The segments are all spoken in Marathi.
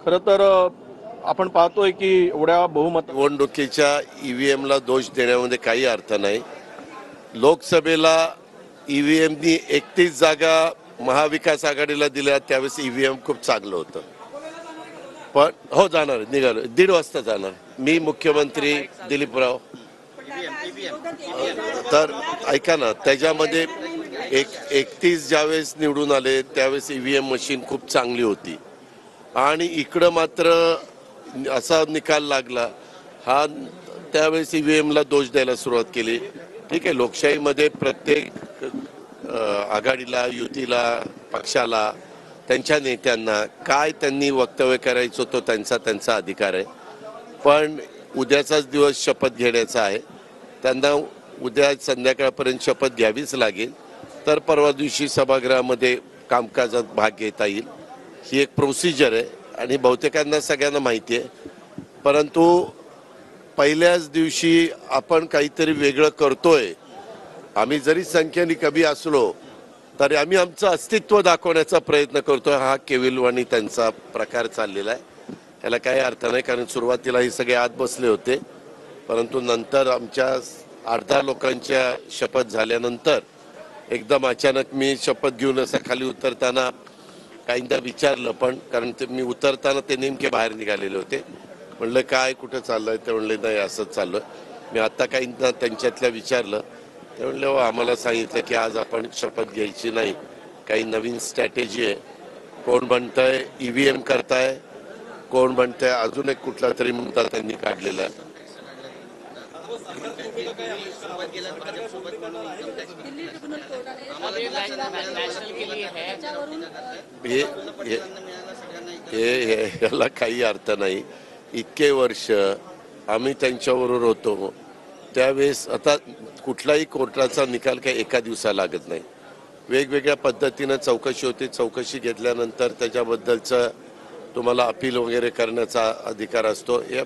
खरं तर आपण पाहतोय की एवढ्या बहुमत निवडणुकीच्या ईव्हीएमला दोष देण्यामध्ये काही अर्थ नाही। लोकसभेला ईव्हीएमनी 31 जागा महाविकास आघाडीला दिल्या, त्यावेळेस ईव्हीएम खूप चांगलं होतं। पण हो जाणार, निघालो 1:30 वाजता जाणार मी, मुख्यमंत्री दिलीपराव। तर ऐका ना, त्याच्यामध्ये 31 ज्यावेळेस निवडून आले त्यावेळेस ईव्हीएम मशीन खूप चांगली होती आणि इकडं मात्र असा निकाल लागला हा, त्यावेळेस ईव्हीएमला दोष द्यायला सुरुवात केली। ठीक आहे, लोकशाहीमध्ये प्रत्येक आघाडीला, युतीला, पक्षाला, त्यांच्या नेत्यांना काय त्यांनी वक्तव्य करायचं तो त्यांचा अधिकार आहे। पण उद्याचाच दिवस शपथ घेण्याचा आहे, त्यांना उद्या संध्याकाळपर्यंत शपथ घ्यावीच लागेल, तर परवा दिवशी सभागृहामध्ये कामकाजात भाग घेता येईल। ही एक प्रोसिजर आहे आणि बहुतेकांना सगळ्यांना माहिती आहे। परंतु पहिल्याच दिवशी आपण काहीतरी वेगळं करतोय, आम्ही जरी संख्येने कमी असलो तरी आम्ही आमचं अस्तित्व दाखवण्याचा प्रयत्न करतोय। हा केविलवाणी त्यांचा प्रकार चाललेला आहे, त्याला काही अर्थ नाही। कारण सुरुवातीला हे सगळे आत बसले होते, परंतु नंतर आमच्या 8-10 लोकांच्या शपथ झाल्यानंतर एकदम अचानक मी शपथ घेऊन असं खाली उतरताना काहींदा विचारलं, पण कारण ते मी उतरताना ते नेमके बाहेर निघालेले होते। म्हणलं काय कुठं चाललंय, ते म्हणले नाही असंच चाललोय। मी आता काहींना त्यांच्यातल्या विचारलं, ते म्हणले हो आम्हाला सांगितलं की आज आपण शपथ घ्यायची नाही, काही नवीन स्ट्रॅटेजी आहे। कोण म्हणतंय ईव्हीएम करताय, कोण म्हणतंय अजून एक कुठला तरी मुद्दा त्यांनी काढलेला आहे। याला काही अर्थ नाही। इतके वर्ष आम्ही त्यांच्याबरोबर होतो त्यावेळेस, आता कुठलाही कोर्टाचा निकाल काही एका दिवसाला लागत नाही, वेगवेगळ्या पद्धतीनं चौकशी होते। चौकशी घेतल्यानंतर त्याच्याबद्दलचं तुम्हाला अपील वगैरे करण्याचा अधिकार असतो। या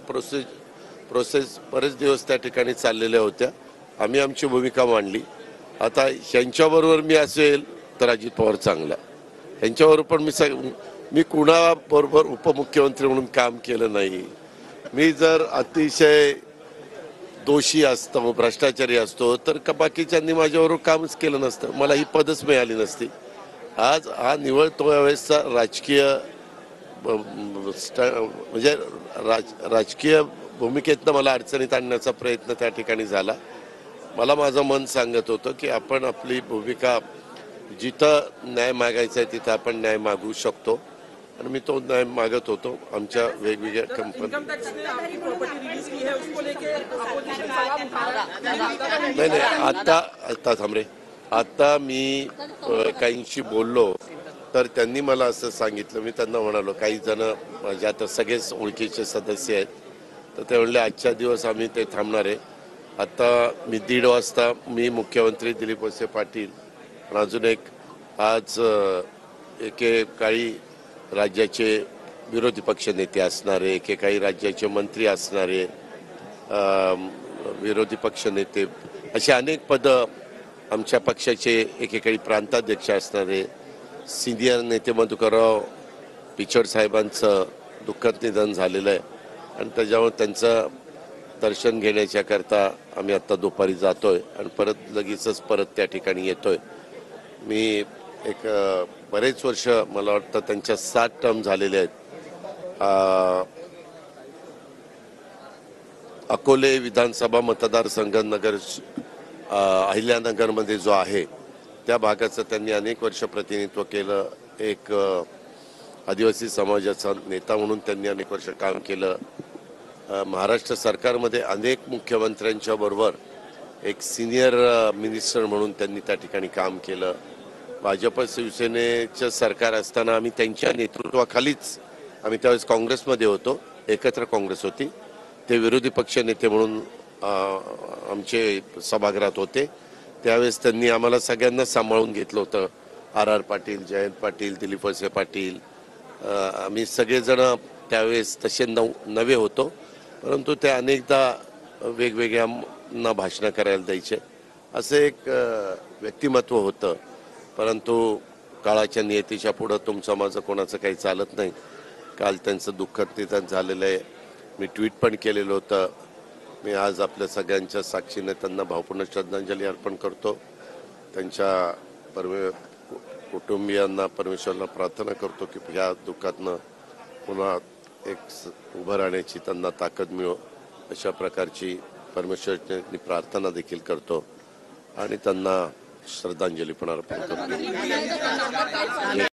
प्रोसेस बरेच दिवस त्या ठिकाणी चाललेल्या होत्या। आम्ही आमची भूमिका मांडली। आता ह्यांच्याबरोबर मी असेल तर अजित पवार चांगला, ह्यांच्याबरोबर पण मी कुणाबरोबर उपमुख्यमंत्री म्हणून काम केलं नाही। मी जर अतिशय दोषी असतो, भ्रष्टाचारी असतो, तर बाकीच्यांनी माझ्याबरोबर कामच केलं नसतं, मला ही पदच मिळाली नसती। आज हा निवळ वेळेसचा राजकीय म्हणजे राजकीय भूमिकेतनं मला अडचणीत आणण्याचा प्रयत्न त्या ठिकाणी झाला। मला माझं मन सांगत होतं की आपण आपली भूमिका, जिथं न्याय मागायचा आहे तिथं आपण न्याय मागू शकतो आणि मी तो न्याय मागत होतो। आमच्या वेगवेगळ्या कंपनी नाही आता थांबरे, आता मी काहींशी बोललो तर त्यांनी मला असं सांगितलं, मी त्यांना म्हणालो काही जण माझ्या आता सगळेच ओळखीचे सदस्य आहेत, तर ते म्हणले आजच्या दिवस आम्ही ते थांबणार आहे। आता मी 1:30 वाजता मी, मुख्यमंत्री दिलीप वळसे पाटील, अजून एक आज एकेकाळी राज्याचे विरोधी पक्ष नेते असणारे, एकेकाळी राज्याचे मंत्री असणारे, विरोधी पक्ष नेते, असे अनेक पदं आमच्या पक्षाचे, एकेकाळी प्रांताध्यक्ष असणारे, सिनियर नेते मधुकरराव पिचड साहेबांचं दुःखद निधन झालेलं आहे आणि त्याच्यामुळे त्यांचं दर्शन घेण्याच्या करता आम्ही आता दुपारी जातोय आणि लगेचच त्या ठिकाणी येतोय। मी एक बरेच वर्ष, मला वाटतं त्यांच्या 7 टर्म झालेले आहेत। अकोले विधानसभा मतदारसंघ नगर अहिल्यानगरमध्ये जो आहे त्या भागाचं त्यांनी अनेक वर्ष प्रतिनिधित्व केलं। एक आदिवासी समाजाचा नेता म्हणून त्यांनी अनेक वर्ष काम केलं। महाराष्ट्र सरकारमध्ये अनेक मुख्यमंत्र्यांच्या बरोबर एक सिनियर मिनिस्टर म्हणून त्यांनी त्या ठिकाणी काम केलं। भाजप शिवसेनेचं सरकार असताना आम्ही त्यांच्या नेतृत्वाखालीच, आम्ही त्यावेळेस काँग्रेसमध्ये होतो, एकत्र काँग्रेस होती, ते विरोधी पक्ष नेते म्हणून आमचे सभागृहात होते। त्यावेळेस त्यांनी आम्हाला सगळ्यांना सांभाळून घेतलं होतं। RR पाटील, जयंत पाटील, दिलीप वळसे पाटील, आम्ही सगळेजण त्यावेळेस तसे नवे होतो, परंतु ते अनेकदा वेगवेगळ्यांना भाषणं करायला द्यायचे, असं एक व्यक्तिमत्व होतं। परंतु काळाच्या नियतीच्या पुढं तुमचं माझं कोणाचं काही चालत नाही काल त्यांचं दुःखद निधन झालेलं आहे. मी ट्विट पण केलेलं होतं. मी आज आपल्या सगळ्यांच्या साक्षीने त्यांना भावपूर्ण श्रद्धांजली अर्पण करतो. त्यांच्या कुटुंबियांना परमेश्वराला प्रार्थना करतो की ह्या दुःखातनं पुन्हा उभं राहण्याची त्यांना ताकद मिळो, अशा प्रकारची परमेश्वराची प्रार्थना देखील करतो आणि त्यांना श्रद्धांजली पण अर्पण करतो.